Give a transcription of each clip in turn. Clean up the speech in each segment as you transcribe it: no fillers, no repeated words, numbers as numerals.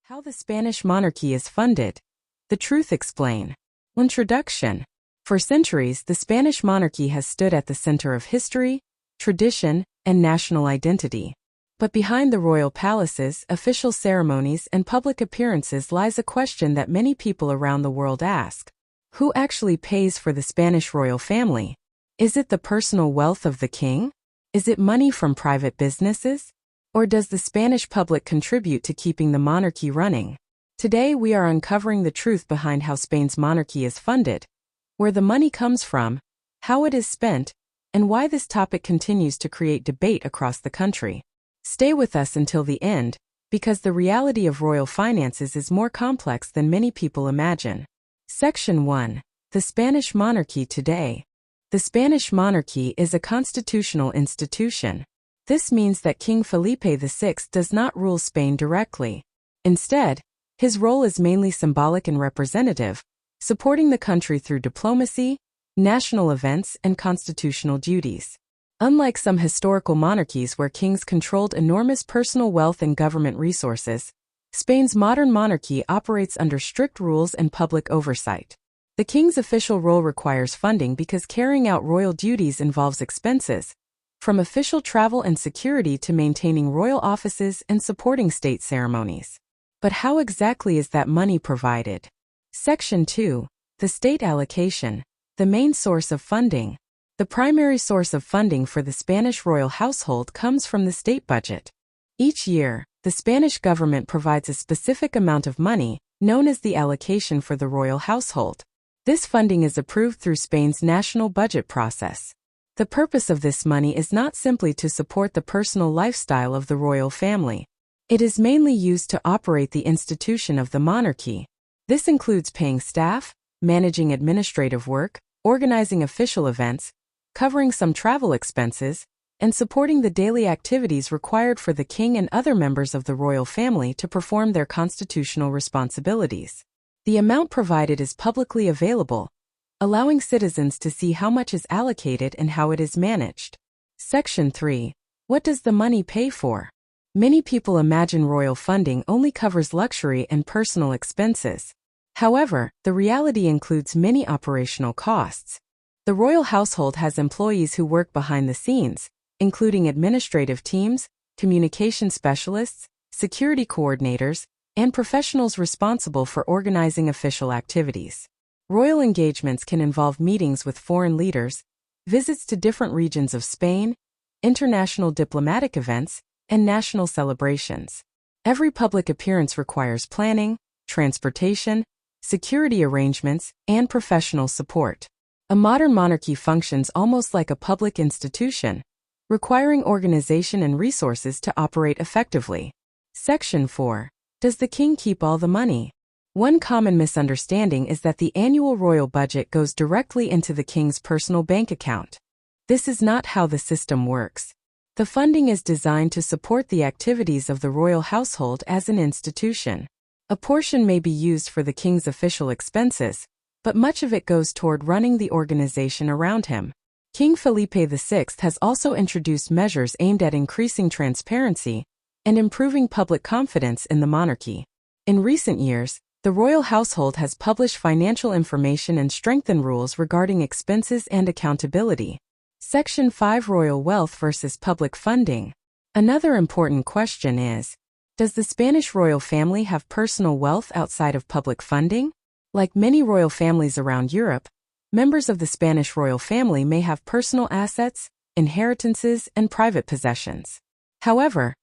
How the Spanish monarchy is funded. The Truth Explain. Introduction. For centuries, the Spanish monarchy has stood at the center of history, tradition, and national identity. But behind the royal palaces, official ceremonies, and public appearances lies a question that many people around the world ask. Who actually pays for the Spanish royal family? Is it the personal wealth of the king? Is it money from private businesses? Or does the Spanish public contribute to keeping the monarchy running? Today we are uncovering the truth behind how Spain's monarchy is funded, where the money comes from, how it is spent, and why this topic continues to create debate across the country. Stay with us until the end, because the reality of royal finances is more complex than many people imagine. Section 1. The Spanish monarchy today. The Spanish monarchy is a constitutional institution. This means that King Felipe VI does not rule Spain directly. Instead, his role is mainly symbolic and representative, supporting the country through diplomacy, national events, and constitutional duties. Unlike some historical monarchies where kings controlled enormous personal wealth and government resources, Spain's modern monarchy operates under strict rules and public oversight. The king's official role requires funding because carrying out royal duties involves expenses, from official travel and security to maintaining royal offices and supporting state ceremonies. But how exactly is that money provided? Section 2. The state allocation. The main source of funding. The primary source of funding for the Spanish royal household comes from the state budget. Each year, the Spanish government provides a specific amount of money, known as the allocation for the royal household. This funding is approved through Spain's national budget process. The purpose of this money is not simply to support the personal lifestyle of the royal family. It is mainly used to operate the institution of the monarchy. This includes paying staff, managing administrative work, organizing official events, covering some travel expenses, and supporting the daily activities required for the king and other members of the royal family to perform their constitutional responsibilities. The amount provided is publicly available, allowing citizens to see how much is allocated and how it is managed. Section 3. What does the money pay for? Many people imagine royal funding only covers luxury and personal expenses. However, the reality includes many operational costs. The royal household has employees who work behind the scenes, including administrative teams, communication specialists, security coordinators, and professionals responsible for organizing official activities. Royal engagements can involve meetings with foreign leaders, visits to different regions of Spain, international diplomatic events, and national celebrations. Every public appearance requires planning, transportation, security arrangements, and professional support. A modern monarchy functions almost like a public institution, requiring organization and resources to operate effectively. Section 4. Does the king keep all the money? One common misunderstanding is that the annual royal budget goes directly into the king's personal bank account. This is not how the system works. The funding is designed to support the activities of the royal household as an institution. A portion may be used for the king's official expenses, but much of it goes toward running the organization around him. King Felipe VI has also introduced measures aimed at increasing transparency and improving public confidence in the monarchy. In recent years, the royal household has published financial information and strengthened rules regarding expenses and accountability. Section 5. Royal wealth versus public funding. Another important question is, does the Spanish royal family have personal wealth outside of public funding? Like many royal families around Europe, members of the Spanish royal family may have personal assets, inheritances, and private possessions. However,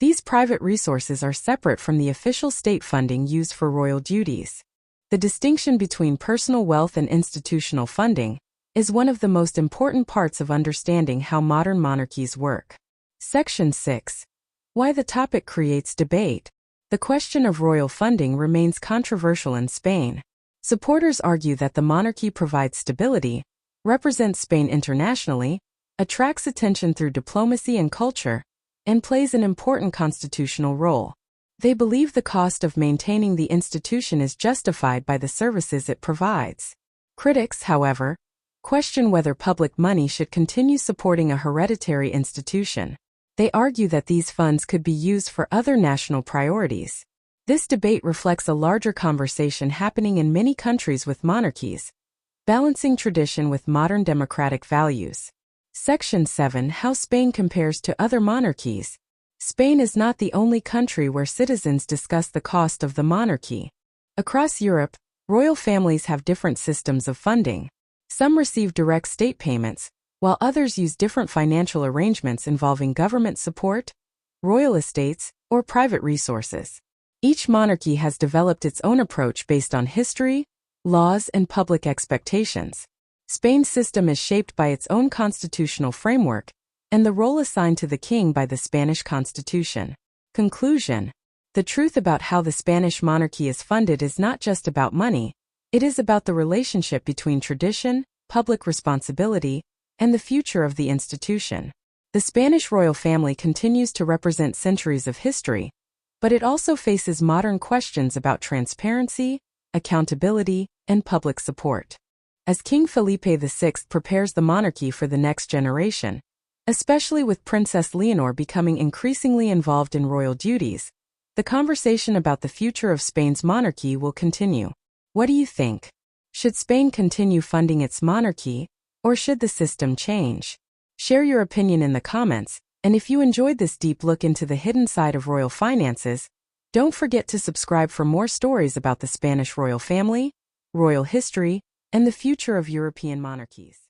these private resources are separate from the official state funding used for royal duties. The distinction between personal wealth and institutional funding is one of the most important parts of understanding how modern monarchies work. Section 6. Why the topic creates debate. The question of royal funding remains controversial in Spain. Supporters argue that the monarchy provides stability, represents Spain internationally, attracts attention through diplomacy and culture, and plays an important constitutional role. They believe the cost of maintaining the institution is justified by the services it provides. Critics, however, question whether public money should continue supporting a hereditary institution. They argue that these funds could be used for other national priorities. This debate reflects a larger conversation happening in many countries with monarchies, balancing tradition with modern democratic values. Section 7: How Spain compares to other monarchies. Spain is not the only country where citizens discuss the cost of the monarchy. Across Europe, royal families have different systems of funding. Some receive direct state payments, while others use different financial arrangements involving government support, royal estates, or private resources. Each monarchy has developed its own approach based on history, laws, and public expectations. Spain's system is shaped by its own constitutional framework and the role assigned to the king by the Spanish Constitution. Conclusion: the truth about how the Spanish monarchy is funded is not just about money, it is about the relationship between tradition, public responsibility, and the future of the institution. The Spanish royal family continues to represent centuries of history, but it also faces modern questions about transparency, accountability, and public support. As King Felipe VI prepares the monarchy for the next generation, especially with Princess Leonor becoming increasingly involved in royal duties, the conversation about the future of Spain's monarchy will continue. What do you think? Should Spain continue funding its monarchy, or should the system change? Share your opinion in the comments, and if you enjoyed this deep look into the hidden side of royal finances, don't forget to subscribe for more stories about the Spanish royal family, royal history, and the future of European monarchies.